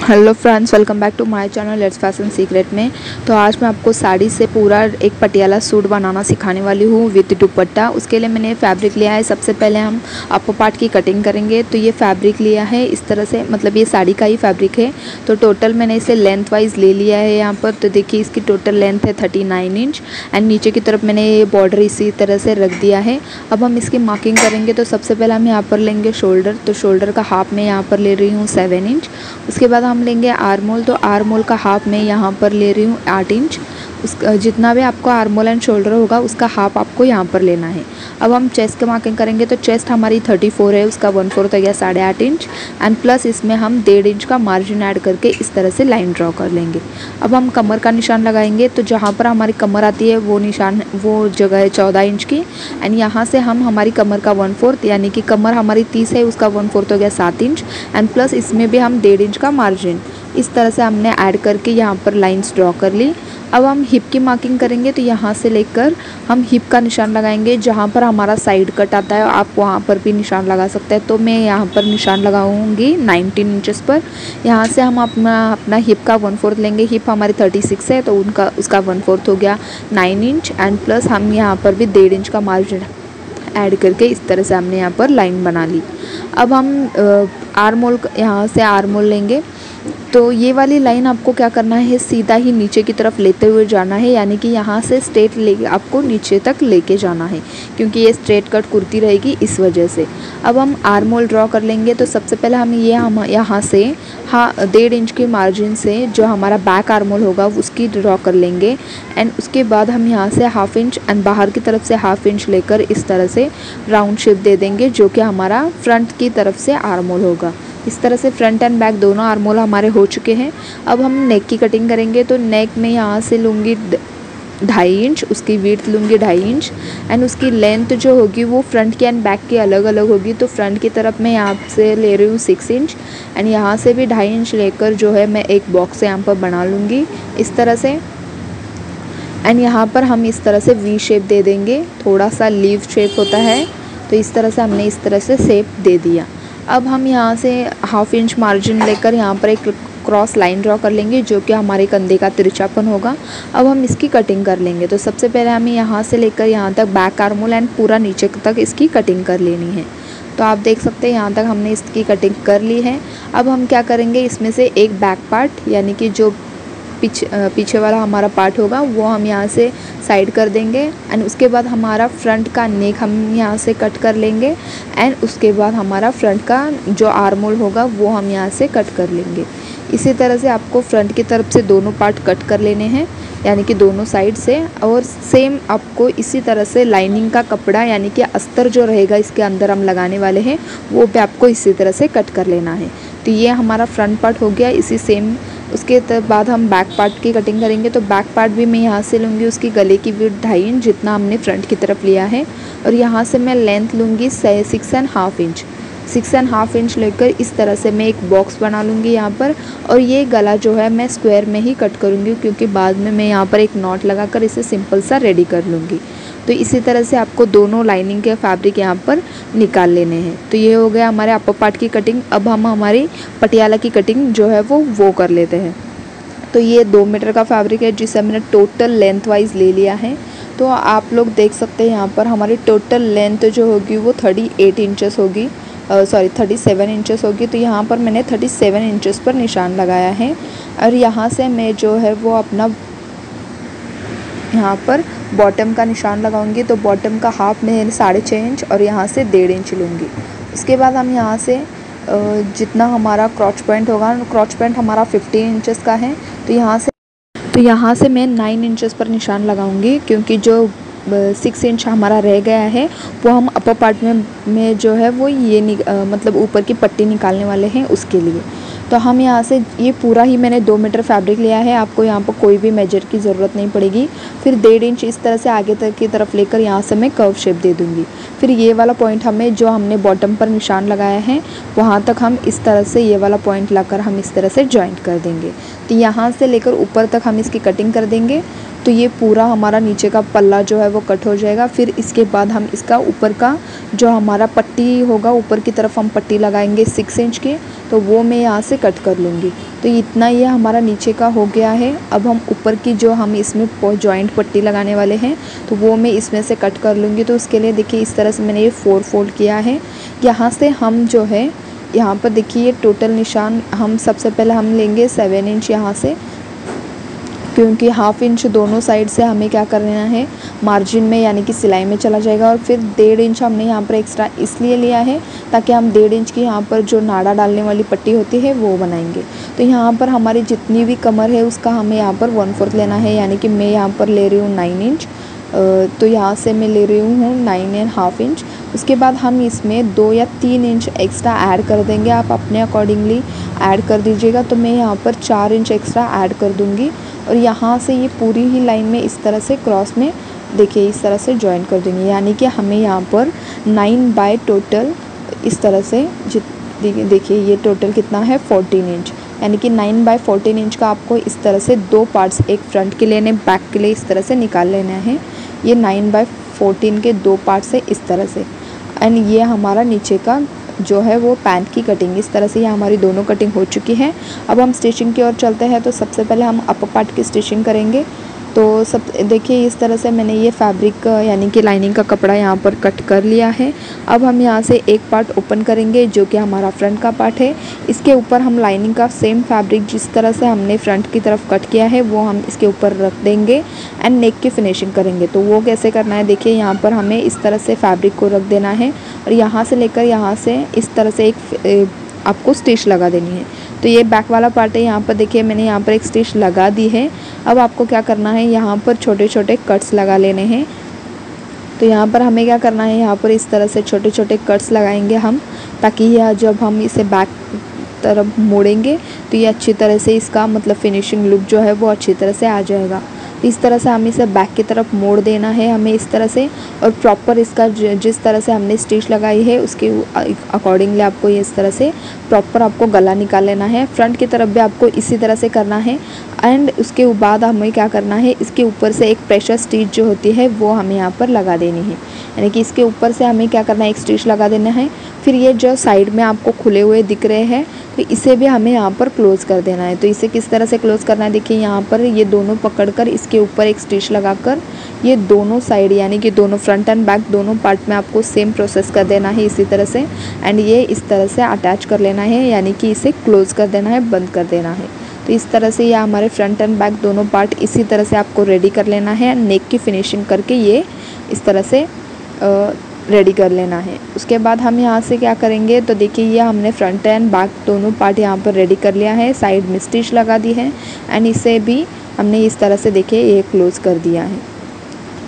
Hello friends, welcome back to my channel let's fashion secret में। तो आज मैं आपको साड़ी से पूरा एक पटियाला सूट बनाना सिखाने वाली हूँ विद दुपट्टा। उसके लिए मैंने फैब्रिक लिया है। सबसे पहले हम अपर पार्ट की कटिंग करेंगे। तो ये फैब्रिक लिया है इस तरह से, मतलब ये साड़ी का ही फैब्रिक है। तो टोटल मैंने इसे लेंथ वाइज ले लिया है यहाँ पर। तो देखिए इसकी टोटल लेंथ है 39 इंच एंड नीचे की तरफ मैंने ये बॉर्डर इसी तरह से रख दिया है। अब हम इसकी मार्किंग करेंगे। तो सबसे पहले हम यहाँ पर लेंगे शोल्डर। तो शोल्डर का हाफ में यहाँ पर ले रही हूँ 7 इंच। उसके बाद हम लेंगे आर्मोल। तो आर्मोल का हाफ में यहाँ पर ले रही हूँ 8 इंच। उसका जितना भी आपको आर्मोल एंड शोल्डर होगा उसका हाफ आपको यहाँ पर लेना है। अब हम चेस्ट की मार्किंग करेंगे। तो चेस्ट हमारी 34 है, उसका 1/4 हो गया 8.5 इंच एंड प्लस इसमें हम 1.5 इंच का मार्जिन ऐड करके इस तरह से लाइन ड्रॉ कर लेंगे। अब हम कमर का निशान लगाएंगे। तो जहाँ पर हमारी कमर आती है वो जगह है 14 इंच की एंड यहाँ से हम हमारी कमर का 1/4 यानी कि कमर हमारी 30 है, उसका 1/4 हो गया 7 इंच एंड प्लस इसमें भी हम 1.5 इंच का मार्जिन इस तरह से हमने ऐड करके यहाँ पर लाइंस ड्रॉ कर ली। अब हम हिप की मार्किंग करेंगे। तो यहाँ से लेकर हम हिप का निशान लगाएंगे। जहाँ पर हमारा साइड कट आता है आप वहाँ पर भी निशान लगा सकते हैं। तो मैं यहाँ पर निशान लगाऊंगी 19 इंचेस पर। यहाँ से हम अपना हिप का 1/4 लेंगे। हिप हमारी 36 है तो उसका 1/4 हो गया 9 इंच एंड प्लस हम यहाँ पर भी 1.5 इंच का मार्जिन ऐड करके इस तरह से हमने यहाँ पर लाइन बना ली। अब हम आर्मोल यहाँ से आर्मोल लेंगे। तो ये वाली लाइन आपको क्या करना है, सीधा ही नीचे की तरफ लेते हुए जाना है, यानी कि यहाँ से स्ट्रेट ले आपको नीचे तक लेके जाना है क्योंकि ये स्ट्रेट कट कुर्ती रहेगी इस वजह से। अब हम आर्मोल ड्रॉ कर लेंगे। तो सबसे पहले हम यहाँ से 1.5 इंच के मार्जिन से जो हमारा बैक आर्मोल होगा उसकी ड्रॉ कर लेंगे एंड उसके बाद हम यहाँ से 1/2 इंच एंड बाहर की तरफ से 1/2 इंच लेकर इस तरह से राउंड शेप दे देंगे जो कि हमारा फ्रंट की तरफ से आर्मोल होगा। इस तरह से फ्रंट एंड बैक दोनों आर्मोल हमारे हो चुके हैं। अब हम नेक की कटिंग करेंगे। तो नेक में यहाँ से लूँगी 2.5 इंच, उसकी विड्थ लूँगी 2.5 इंच एंड उसकी लेंथ जो होगी वो फ्रंट की एंड बैक की अलग अलग होगी। तो फ्रंट की तरफ मैं यहाँ से ले रही हूँ 6 इंच एंड यहाँ से भी 2.5 इंच लेकर जो है मैं एक बॉक्स यहाँ पर बना लूँगी इस तरह से एंड यहाँ पर हम इस तरह से वी शेप दे देंगे। थोड़ा सा लीव शेप होता है तो इस तरह से हमने इस तरह से शेप दे दिया। अब हम यहाँ से 1/2 इंच मार्जिन लेकर यहाँ पर एक क्रॉस लाइन ड्रॉ कर लेंगे जो कि हमारे कंधे का तिरछापन होगा। अब हम इसकी कटिंग कर लेंगे। तो सबसे पहले हमें यहाँ से लेकर यहाँ तक बैक आर्मोल एंड पूरा नीचे तक इसकी कटिंग कर लेनी है। तो आप देख सकते हैं यहाँ तक हमने इसकी कटिंग कर ली है। अब हम क्या करेंगे, इसमें से एक बैक पार्ट यानी कि जो पीछे वाला हमारा पार्ट होगा वो हम यहाँ से साइड कर देंगे एंड उसके बाद हमारा फ्रंट का नेक हम यहाँ से कट कर लेंगे एंड उसके बाद हमारा फ्रंट का जो आर्मोल होगा वो हम यहाँ से कट कर लेंगे। इसी तरह से आपको फ्रंट की तरफ से दोनों पार्ट कट कर लेने हैं यानी कि दोनों साइड से। और सेम आपको इसी तरह से लाइनिंग का कपड़ा यानी कि अस्तर जो रहेगा इसके अंदर हम लगाने वाले हैं वो भी आपको इसी तरह से कट कर लेना है। तो ये हमारा फ्रंट पार्ट हो गया। इसी सेम उसके बाद हम बैक पार्ट की कटिंग करेंगे। तो बैक पार्ट भी मैं यहाँ से लूँगी उसकी गले की विड्थ 2.5 इंच जितना हमने फ्रंट की तरफ लिया है और यहाँ से मैं लेंथ लूँगी 6.5 इंच। 6.5 इंच लेकर इस तरह से मैं एक बॉक्स बना लूँगी यहाँ पर और ये गला जो है मैं स्क्वायर में ही कट करूँगी क्योंकि बाद में मैं यहाँ पर एक नॉट लगाकर इसे सिंपल सा रेडी कर लूँगी। तो इसी तरह से आपको दोनों लाइनिंग के फैब्रिक यहाँ पर निकाल लेने हैं। तो ये हो गया हमारे अपर पार्ट की कटिंग। अब हम हमारी पटियाला की कटिंग जो है वो कर लेते हैं। तो ये 2 मीटर का फैब्रिक है जिसे मैंने टोटल लेंथ वाइज ले लिया है। तो आप लोग देख सकते हैं यहाँ पर हमारी टोटल लेंथ जो होगी वो 38 इंचेस होगी, 37 इंचेस होगी। तो यहाँ पर मैंने 37 इंचेस पर निशान लगाया है और यहाँ से मैं जो है वो अपना यहाँ पर बॉटम का निशान लगाऊंगी। तो बॉटम का हाफ में 6.5 इंच और यहाँ से 1.5 इंच लूँगी। उसके बाद हम यहाँ से जितना हमारा क्रॉच पॉइंट होगा, क्रॉच पॉइंट हमारा 15 इंचेस का है। तो यहाँ से मैं 9 इंचेस पर निशान लगाऊंगी क्योंकि जो 6 इंच हमारा रह गया है वो हम अपर पार्ट में जो है वो ये मतलब ऊपर की पट्टी निकालने वाले हैं उसके लिए। तो हम यहाँ से ये पूरा ही मैंने 2 मीटर फैब्रिक लिया है। आपको यहाँ पर कोई भी मेजर की ज़रूरत नहीं पड़ेगी। फिर 1.5 इंच इस तरह से आगे तक की तरफ लेकर यहाँ से मैं कर्व शेप दे दूँगी। फिर ये वाला पॉइंट हमें जो हमने बॉटम पर निशान लगाया है वहाँ तक हम इस तरह से ये वाला पॉइंट लाकर हम इस तरह से जॉइंट कर देंगे। तो यहाँ से लेकर ऊपर तक हम इसकी कटिंग कर देंगे। तो ये पूरा हमारा नीचे का पल्ला जो है वो कट हो जाएगा। फिर इसके बाद हम इसका ऊपर का जो हमारा पट्टी होगा ऊपर की तरफ हम पट्टी लगाएंगे 6 इंच की। तो वो मैं यहाँ से कट कर लूँगी। तो इतना ये हमारा नीचे का हो गया है। अब हम ऊपर की जो हम इसमें जॉइंट पट्टी लगाने वाले हैं तो वो मैं इसमें से कट कर लूँगी। तो उसके लिए देखिए इस तरह से मैंने ये 4 फोल्ड किया है। यहाँ से हम जो है यहाँ पर देखिए ये टोटल निशान हम सबसे पहले हम लेंगे 7 इंच यहाँ से, क्योंकि हाफ इंच दोनों साइड से हमें क्या करना है मार्जिन में यानी कि सिलाई में चला जाएगा। और फिर 1.5 इंच हमने यहाँ पर एक्स्ट्रा इसलिए लिया है ताकि हम 1.5 इंच की यहाँ पर जो नाड़ा डालने वाली पट्टी होती है वो बनाएंगे। तो यहाँ पर हमारी जितनी भी कमर है उसका हमें यहाँ पर 1/4 लेना है, यानी कि मैं यहाँ पर ले रही हूँ 9 इंच। तो यहाँ से मैं ले रही हूँ 9.5 इंच। उसके बाद हम इसमें 2 या 3 इंच एक्स्ट्रा ऐड कर देंगे, आप अपने अकॉर्डिंगली ऐड कर दीजिएगा। तो मैं यहाँ पर 4 इंच एक्स्ट्रा ऐड कर दूँगी और यहाँ से ये पूरी ही लाइन में इस तरह से क्रॉस में देखिए इस तरह से जॉइन कर देंगे, यानी कि हमें यहाँ पर 9 बाय टोटल इस तरह से देखिए ये टोटल कितना है 14 इंच, यानी कि 9 बाय 14 इंच का आपको इस तरह से 2 पार्ट्स, एक फ्रंट के लिए बैक के लिए इस तरह से निकाल लेना है। ये 9 बाय 14 के 2 पार्ट्स है इस तरह से। एंड ये हमारा नीचे का जो है वो पैंट की कटिंग इस तरह से ये हमारी दोनों कटिंग हो चुकी है। अब हम स्टिचिंग की ओर चलते हैं। तो सबसे पहले हम अपर पार्ट की स्टिचिंग करेंगे। तो सब देखिए इस तरह से मैंने ये फैब्रिक यानी कि लाइनिंग का कपड़ा यहाँ पर कट कर लिया है। अब हम यहाँ से एक पार्ट ओपन करेंगे जो कि हमारा फ्रंट का पार्ट है। इसके ऊपर हम लाइनिंग का सेम फैब्रिक जिस तरह से हमने फ्रंट की तरफ कट किया है वो हम इसके ऊपर रख देंगे एंड नेक की फिनिशिंग करेंगे। तो वो कैसे करना है देखिए, यहाँ पर हमें इस तरह से फैब्रिक को रख देना है और यहाँ से लेकर यहाँ से इस तरह से एक आपको स्टिच लगा देनी है। तो ये बैक वाला पार्ट है, यहाँ पर देखिए मैंने यहाँ पर एक स्टिच लगा दी है। अब आपको क्या करना है यहाँ पर छोटे छोटे कट्स लगा लेने हैं। तो यहाँ पर हमें क्या करना है यहाँ पर इस तरह से छोटे छोटे कट्स लगाएंगे हम, ताकि यह जब हम इसे बैक तरफ मोड़ेंगे तो ये अच्छी तरह से इसका मतलब फिनिशिंग लुक जो है वो अच्छी तरह से आ जाएगा। इस तरह से हमें इसे बैक की तरफ मोड़ देना है हमें इस तरह से, और प्रॉपर इसका जिस तरह से हमने स्टिच लगाई है उसके अकॉर्डिंगली आपको ये इस तरह से प्रॉपर आपको गला निकाल लेना है। फ्रंट की तरफ भी आपको इसी तरह से करना है। एंड उसके बाद हमें क्या करना है, इसके ऊपर से एक प्रेशर स्टिच जो होती है वो हमें यहाँ पर लगा देनी है, यानी कि इसके ऊपर से हमें क्या करना है एक स्टिच लगा देना है। फिर ये जो साइड में आपको खुले हुए दिख रहे हैं तो इसे भी हमें यहाँ पर क्लोज़ कर देना है। तो इसे किस तरह से क्लोज़ करना है देखिए, यहाँ पर ये दोनों पकड़कर इसके ऊपर एक स्टिच लगाकर ये दोनों साइड यानी कि दोनों फ्रंट एंड बैक दोनों पार्ट में आपको सेम प्रोसेस कर देना है इसी तरह से। एंड ये इस तरह से अटैच कर लेना है, यानी कि इसे क्लोज़ कर देना है, बंद कर देना है। तो इस तरह से ये हमारे फ्रंट एंड बैक दोनों पार्ट इसी तरह से आपको रेडी कर लेना है। नेक की फिनिशिंग करके ये इस तरह से रेडी कर लेना है। उसके बाद हम यहाँ से क्या करेंगे तो देखिए ये हमने फ्रंट एंड बैक दोनों पार्ट यहाँ पर रेडी कर लिया है, साइड में स्टिच लगा दी है एंड इसे भी हमने इस तरह से देखिए ये क्लोज़ कर दिया है।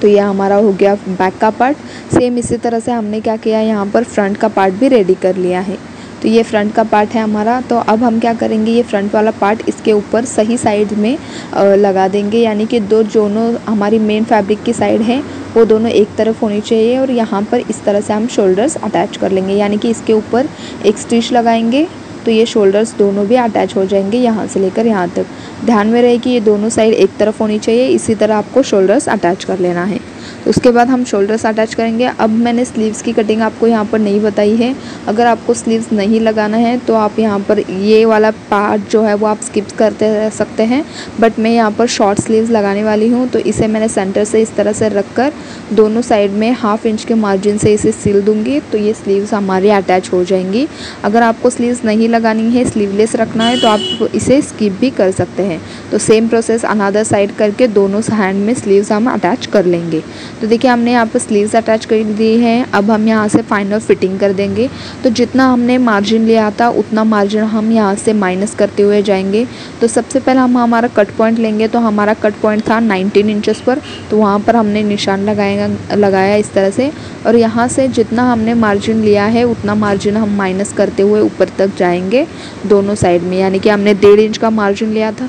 तो ये हमारा हो गया बैक का पार्ट। सेम इसी तरह से हमने क्या किया यहाँ पर फ्रंट का पार्ट भी रेडी कर लिया है। तो ये फ्रंट का पार्ट है हमारा। तो अब हम क्या करेंगे, ये फ्रंट वाला पार्ट इसके ऊपर सही साइड में लगा देंगे, यानी कि दोनों हमारी मेन फैब्रिक की साइड है वो दोनों एक तरफ होनी चाहिए। और यहाँ पर इस तरह से हम शोल्डर्स अटैच कर लेंगे, यानी कि इसके ऊपर एक स्टिच लगाएंगे तो ये शोल्डर्स दोनों भी अटैच हो जाएंगे यहाँ से लेकर यहाँ तक। ध्यान में रहे कि ये दोनों साइड एक तरफ होनी चाहिए, इसी तरह आपको शोल्डर्स अटैच कर लेना है। उसके बाद हम शोल्डर्स अटैच करेंगे। अब मैंने स्लीव्स की कटिंग आपको यहाँ पर नहीं बताई है। अगर आपको स्लीव्स नहीं लगाना है तो आप यहाँ पर ये वाला पार्ट जो है वो आप स्किप करते रह सकते हैं, बट मैं यहाँ पर शॉर्ट स्लीव्स लगाने वाली हूँ। तो इसे मैंने सेंटर से इस तरह से रख कर दोनों साइड में 1/2 इंच के मार्जिन से इसे सिल दूँगी, तो ये स्लीव्स हमारी अटैच हो जाएंगी। अगर आपको स्लीव्स नहीं लगानी है, स्लीवलेस रखना है, तो आप इसे स्किप भी कर सकते हैं। तो सेम प्रोसेस अनदर साइड करके दोनों हैंड में स्लीव्स हम अटैच कर लेंगे। तो देखिए हमने यहाँ पर स्लीव्स अटैच कर दी हैं। अब हम यहाँ से फाइनल फिटिंग कर देंगे। तो जितना हमने मार्जिन लिया था उतना मार्जिन हम यहाँ से माइनस करते हुए जाएंगे। तो सबसे पहले हम हमारा कट पॉइंट लेंगे। तो हमारा कट पॉइंट था 19 इंचेस पर, तो वहाँ पर हमने निशान लगाया इस तरह से, और यहाँ से जितना हमने मार्जिन लिया है उतना मार्जिन हम माइनस करते हुए ऊपर तक जाएंगे दोनों साइड में, यानी कि हमने 1.5 इंच का मार्जिन लिया था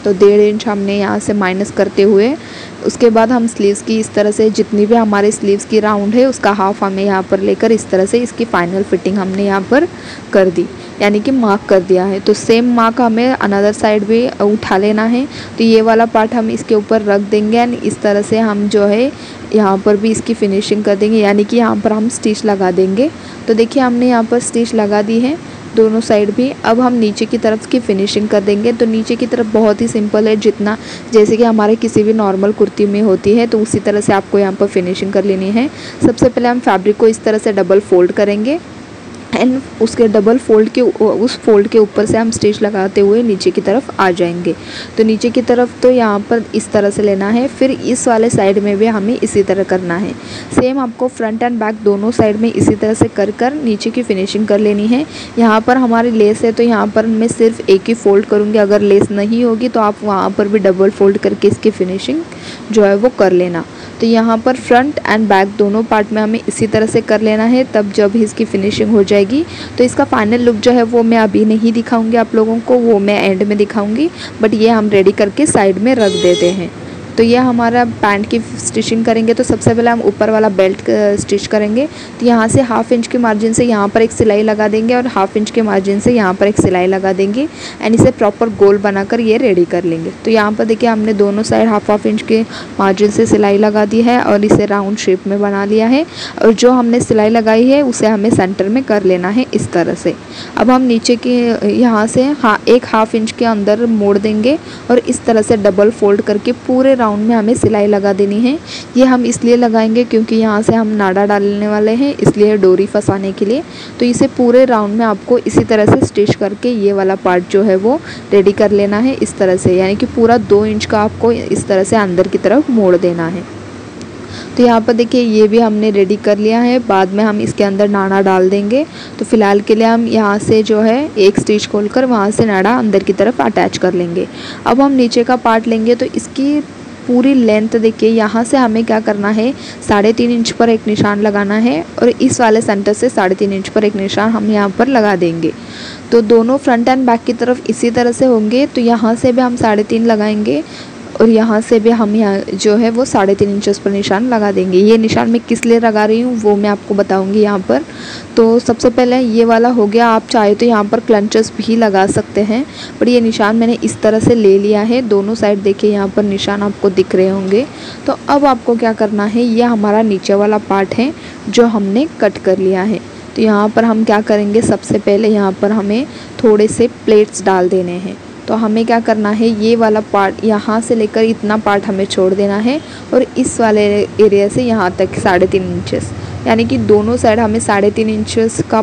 तो 1.5 इंच हमने यहाँ से माइनस करते हुए उसके बाद हम स्लीव्स की इस तरह से जितनी भी हमारे स्लीव्स की राउंड है उसका हाफ हमें यहाँ पर लेकर इस तरह से इसकी फाइनल फिटिंग हमने यहाँ पर कर दी, यानी कि मार्क कर दिया है। तो सेम मार्क हमें अनदर साइड भी उठा लेना है। तो ये वाला पार्ट हम इसके ऊपर रख देंगे एंड इस तरह से हम जो है यहाँ पर भी इसकी फिनिशिंग कर देंगे, यानी कि यहाँ पर हम स्टिच लगा देंगे। तो देखिए हमने यहाँ पर स्टिच लगा दी है। दोनों साइड भी। अब हम नीचे की तरफ की फिनिशिंग कर देंगे। तो नीचे की तरफ बहुत ही सिंपल है, जितना जैसे कि हमारे किसी भी नॉर्मल कुर्ती में होती है, तो उसी तरह से आपको यहाँ पर फिनिशिंग कर लेनी है। सबसे पहले हम फैब्रिक को इस तरह से डबल फोल्ड करेंगे एंड उसके डबल फोल्ड के उस फोल्ड के ऊपर से हम स्टिच लगाते हुए नीचे की तरफ आ जाएंगे। तो नीचे की तरफ तो यहाँ पर इस तरह से लेना है, फिर इस वाले साइड में भी हमें इसी तरह करना है। सेम आपको फ्रंट एंड बैक दोनों साइड में इसी तरह से कर नीचे की फिनिशिंग कर लेनी है। यहाँ पर हमारी लेस है तो यहाँ पर मैं सिर्फ एक ही फोल्ड करूँगी, अगर लेस नहीं होगी तो आप वहाँ पर भी डबल फोल्ड करके इसकी फिनिशिंग जो है वो कर लेना। तो यहाँ पर फ्रंट एंड बैक दोनों पार्ट में हमें इसी तरह से कर लेना है, तब जब इसकी फिनिशिंग हो जाएगी। तो इसका फाइनल लुक जो है वो मैं अभी नहीं दिखाऊंगी आप लोगों को, वो मैं एंड में दिखाऊंगी, बट ये हम रेडी करके साइड में रख देते हैं। तो ये हमारा पैंट की स्टिचिंग करेंगे। तो सबसे पहले हम ऊपर वाला बेल्ट स्टिच करेंगे। तो यहाँ से 1/2 इंच के मार्जिन से यहाँ पर एक सिलाई लगा देंगे और 1/2 इंच के मार्जिन से यहाँ पर एक सिलाई लगा देंगे एंड इसे प्रॉपर गोल बनाकर ये रेडी कर लेंगे। तो यहाँ पर देखिए हमने दोनों साइड 1/2 इंच के मार्जिन से सिलाई लगा दी है और इसे राउंड शेप में बना लिया है, और जो हमने सिलाई लगाई है उसे हमें सेंटर में कर लेना है इस तरह से। अब हम नीचे के यहाँ से 1/2 इंच के अंदर मोड़ देंगे और इस तरह से डबल फोल्ड करके पूरे राउंड में हमें सिलाई लगा देनी है। ये हम इसलिए लगाएंगे क्योंकि यहाँ से हम नाड़ा डालने वाले हैं, इसलिए डोरी फंसाने के लिए। तो इसे पूरे राउंड में आपको इसी तरह से स्टिच करके ये वाला पार्ट जो है वो रेडी कर लेना है इस तरह से, यानी कि पूरा 2 इंच का आपको इस तरह से अंदर की तरफ मोड़ देना है। तो यहाँ पर देखिए ये भी हमने रेडी कर लिया है, बाद में हम इसके अंदर नाड़ा डाल देंगे। तो फिलहाल के लिए हम यहाँ से जो है एक स्टिच खोलकर वहाँ से नाड़ा अंदर की तरफ अटैच कर लेंगे। अब हम नीचे का पार्ट लेंगे। तो इसकी पूरी लेंथ देखिए, यहाँ से हमें क्या करना है, 3.5 इंच पर एक निशान लगाना है और इस वाले सेंटर से 3.5 इंच पर एक निशान हम यहाँ पर लगा देंगे। तो दोनों फ्रंट एंड बैक की तरफ इसी तरह से होंगे। तो यहाँ से भी हम 3.5 लगाएंगे और यहाँ से भी हम यहाँ जो है वो 3.5 इंचेस पर निशान लगा देंगे। ये निशान मैं किस लिए लगा रही हूँ वो मैं आपको बताऊँगी यहाँ पर। तो सबसे पहले ये वाला हो गया। आप चाहे तो यहाँ पर क्लंचेस भी लगा सकते हैं, पर ये निशान मैंने इस तरह से ले लिया है। दोनों साइड देखिए यहाँ पर निशान आपको दिख रहे होंगे। तो अब आपको क्या करना है, ये हमारा नीचे वाला पार्ट है जो हमने कट कर लिया है। तो यहाँ पर हम क्या करेंगे, सबसे पहले यहाँ पर हमें थोड़े से प्लेट्स डाल देने हैं। तो हमें क्या करना है, ये वाला पार्ट यहाँ से लेकर इतना पार्ट हमें छोड़ देना है और इस वाले एरिया से यहाँ तक 3.5 इंचेस, यानी कि दोनों साइड हमें 3.5 इंचेस का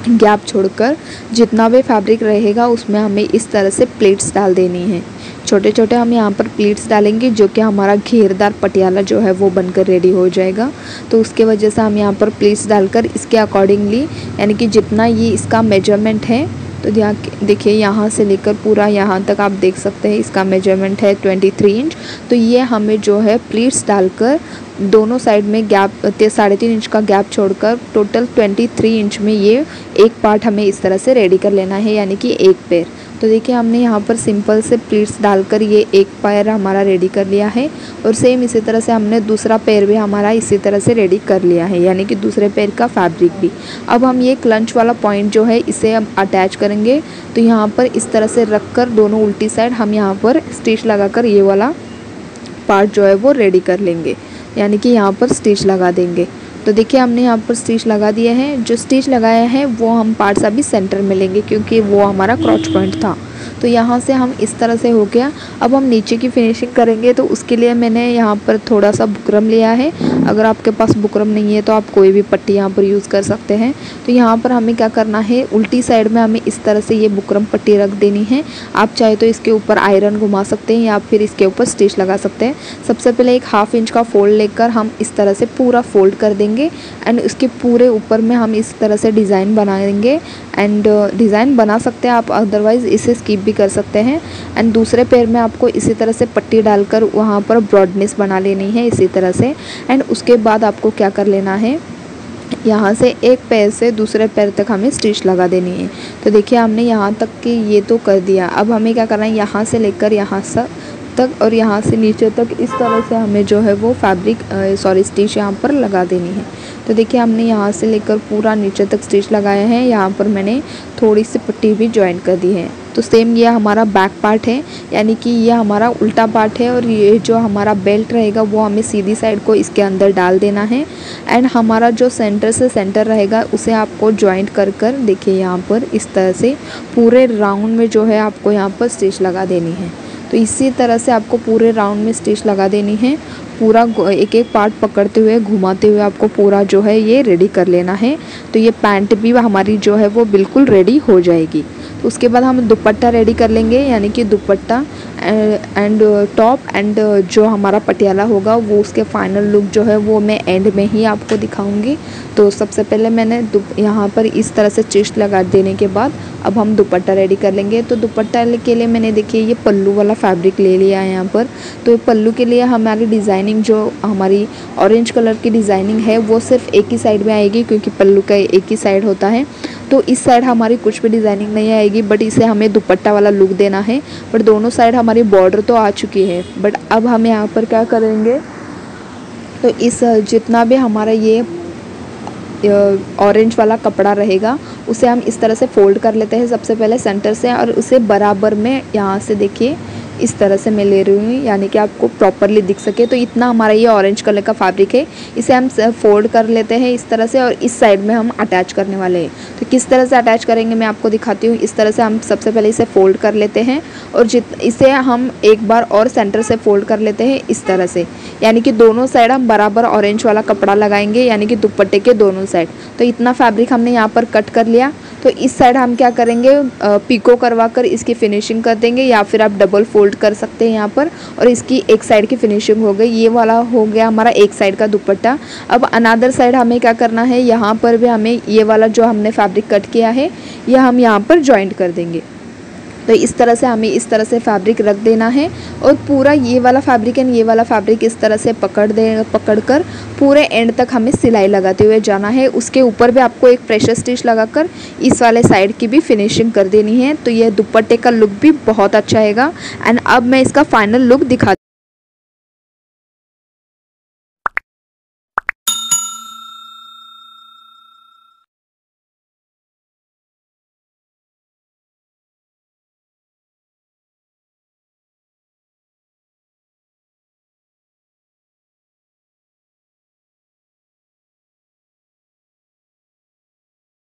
गैप छोड़कर जितना भी फैब्रिक रहेगा उसमें हमें इस तरह से प्लेट्स डाल देनी है। छोटे छोटे हम यहाँ पर प्लेट्स डालेंगे जो कि हमारा घेरदार पटियाला जो है वो बनकर रेडी हो जाएगा। तो उसके वजह से हम यहाँ पर प्लेट्स डालकर इसके अकॉर्डिंगली, यानी कि जितना ये इसका मेजरमेंट है, तो देखिए यहाँ से लेकर पूरा यहाँ तक आप देख सकते हैं इसका मेजरमेंट है 23 इंच। तो ये हमें जो है प्लीट्स डालकर दोनों साइड में गैप 3.5 इंच का गैप छोड़कर टोटल 23 इंच में ये एक पार्ट हमें इस तरह से रेडी कर लेना है, यानी कि एक पैर। तो देखिए हमने यहाँ पर सिंपल से प्लीट्स डालकर ये एक पैर हमारा रेडी कर लिया है और सेम इसी तरह से हमने दूसरा पैर भी हमारा इसी तरह से रेडी कर लिया है, यानी कि दूसरे पैर का फैब्रिक भी। अब हम ये क्लंच वाला पॉइंट जो है इसे हम अटैच करेंगे। तो यहाँ पर इस तरह से रख कर दोनों उल्टी साइड हम यहाँ पर स्टिच लगाकर ये वाला पार्ट जो है वो रेडी कर लेंगे, यानी कि यहाँ पर स्टिच लगा देंगे। तो देखिए हमने यहाँ पर स्टिच लगा दिया है। जो स्टिच लगाया है वो हम पार्ट्स अभी सेंटर में लेंगे क्योंकि वो हमारा क्रॉच पॉइंट था। तो यहाँ से हम इस तरह से हो गया। अब हम नीचे की फिनिशिंग करेंगे, तो उसके लिए मैंने यहाँ पर थोड़ा सा बुकरम लिया है। अगर आपके पास बुकरम नहीं है तो आप कोई भी पट्टी यहाँ पर यूज़ कर सकते हैं। तो यहाँ पर हमें क्या करना है, उल्टी साइड में हमें इस तरह से ये बुकरम पट्टी रख देनी है। आप चाहे तो इसके ऊपर आयरन घुमा सकते हैं या फिर इसके ऊपर स्टिच लगा सकते हैं। सबसे पहले एक 1/2 इंच का फोल्ड लेकर हम इस तरह से पूरा फोल्ड कर देंगे एंड इसके पूरे ऊपर में हम इस तरह से डिज़ाइन बनाएंगे। एंड डिज़ाइन बना सकते हैं आप, अदरवाइज़ इसे स्किप भी कर सकते हैं। एंड दूसरे पैर में आपको इसी तरह से पट्टी डालकर वहाँ पर ब्रॉडनेस बना लेनी है इसी तरह से। एंड उसके बाद आपको क्या कर लेना है, यहाँ से एक पैर से दूसरे पैर तक हमें स्टिच लगा देनी है। तो देखिए हमने यहाँ तक कि ये तो कर दिया। अब हमें क्या करना है, यहाँ से लेकर यहाँ तक और यहाँ से नीचे तक इस तरह से हमें जो है वो स्टिच यहाँ पर लगा देनी है। तो देखिए हमने यहाँ से लेकर पूरा नीचे तक स्टिच लगाया है। यहाँ पर मैंने थोड़ी सी पट्टी भी ज्वाइन कर दी है। तो सेम ये हमारा बैक पार्ट है, यानी कि ये हमारा उल्टा पार्ट है और ये जो हमारा बेल्ट रहेगा वो हमें सीधी साइड को इसके अंदर डाल देना है। एंड हमारा जो सेंटर से सेंटर रहेगा उसे आपको ज्वाइंट कर देखिए यहाँ पर इस तरह से पूरे राउंड में जो है आपको यहाँ पर स्टिच लगा देनी है। तो इसी तरह से आपको पूरे राउंड में स्टिच लगा देनी है। पूरा एक एक पार्ट पकड़ते हुए घुमाते हुए आपको पूरा जो है ये रेडी कर लेना है। तो ये पैंट भी हमारी जो है वो बिल्कुल रेडी हो जाएगी। तो उसके बाद हम दुपट्टा रेडी कर लेंगे, यानी कि दुपट्टा एंड टॉप एंड जो हमारा पटियाला होगा वो उसके फाइनल लुक जो है वो मैं एंड में ही आपको दिखाऊंगी। तो सबसे पहले मैंने यहाँ पर इस तरह से चेस्ट लगा देने के बाद अब हम दुपट्टा रेडी कर लेंगे। तो दुपट्टा के लिए मैंने देखिए ये पल्लू वाला फैब्रिक ले लिया है यहाँ पर। तो पल्लू के लिए हमारी डिज़ाइनिंग जो हमारी ऑरेंज कलर की डिज़ाइनिंग है वो सिर्फ एक ही साइड में आएगी, क्योंकि पल्लू का एक ही साइड होता है। तो इस साइड हमारी कुछ भी डिज़ाइनिंग नहीं आएगी, बट इसे हमें दुपट्टा वाला लुक देना है। बट दोनों साइड हमारी बॉर्डर तो आ चुकी है, बट अब हम यहाँ पर क्या करेंगे, तो इस जितना भी हमारा ये ऑरेंज वाला कपड़ा रहेगा उसे हम इस तरह से फोल्ड कर लेते हैं सबसे पहले सेंटर से, और उसे बराबर में यहाँ से देखिए इस तरह से मैं ले रही हूँ, यानी कि आपको प्रॉपरली दिख सके। तो इतना हमारा ये ऑरेंज कलर का फैब्रिक है, इसे हम फोल्ड कर लेते हैं इस तरह से और इस साइड में हम अटैच करने वाले हैं। तो किस तरह से अटैच करेंगे मैं आपको दिखाती हूँ। इस तरह से हम सबसे पहले इसे फोल्ड कर लेते हैं और इसे हम एक बार और सेंटर से फोल्ड कर लेते हैं इस तरह से, यानी कि दोनों साइड हम बराबर ऑरेंज वाला कपड़ा लगाएंगे, यानी कि दुपट्टे के दोनों साइड। तो इतना फैब्रिक हमने यहाँ पर कट कर लिया। तो इस साइड हम क्या करेंगे, पिको करवा कर इसकी फिनिशिंग कर देंगे, या फिर आप डबल फोल्ड कर सकते हैं यहाँ पर, और इसकी एक साइड की फिनिशिंग हो गई। ये वाला हो गया हमारा एक साइड का दुपट्टा। अब अनदर साइड हमें क्या करना है, यहाँ पर भी हमें ये वाला जो हमने फैब्रिक कट किया है यह हम यहाँ पर जॉइंट कर देंगे। तो इस तरह से हमें इस तरह से फैब्रिक रख देना है और पूरा ये वाला फैब्रिक एंड ये वाला फैब्रिक इस तरह से पकड़कर पूरे एंड तक हमें सिलाई लगाते हुए जाना है। उसके ऊपर भी आपको एक प्रेशर स्टिच लगाकर इस वाले साइड की भी फिनिशिंग कर देनी है। तो ये दुपट्टे का लुक भी बहुत अच्छा आएगा। एंड अब मैं इसका फाइनल लुक दिखा